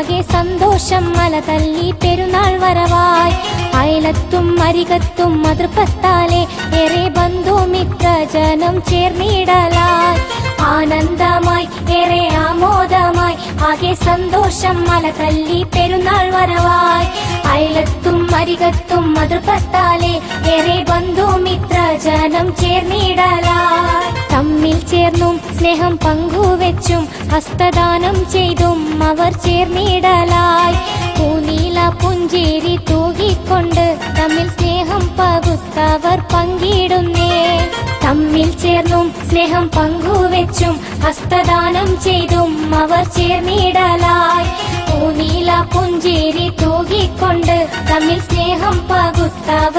ആകെ സന്തോഷം മല തല്ലി പെരുന്നാൾ വരവായി. അയലത്തും അരികത്തും മാതൃപ്പത്താലെ ഏറെ ബന്ധുമിത്ര ജനം ചേർന്നിടലായി. ആനന്ദമായി ഏറെ ആമോദമായി ആകെ സന്തോഷം മല തല്ലി പെരുന്നാൾ വരവായി. അയലത്തും അരികത്തും മാതൃപ്പത്താലെ ഏറെ ബന്ധുമിത്ര ജനം ചേർന്നിടലായി. തമ്മിൽ ചേർന്നും സ്നേഹം പങ്കുവെച്ചും ഹസ്തദാനം ചെയ്തും അവർ ചേർന്നിടലായി. പൂനീല പുഞ്ചേരി തൂകിക്കൊണ്ട് തമ്മിൽ സ്നേഹം പകുത്തവർ പങ്കിടുന്നേ. തമ്മിൽ ചേർന്നും സ്നേഹം പങ്കുവെച്ചും ഹസ്തദാനം ചെയ്തും അവർ ചേർന്നിടലായി. പൂനീല പുഞ്ചേരി തൂകിക്കൊണ്ട് തമ്മിൽ സ്നേഹം പകുത്തവർ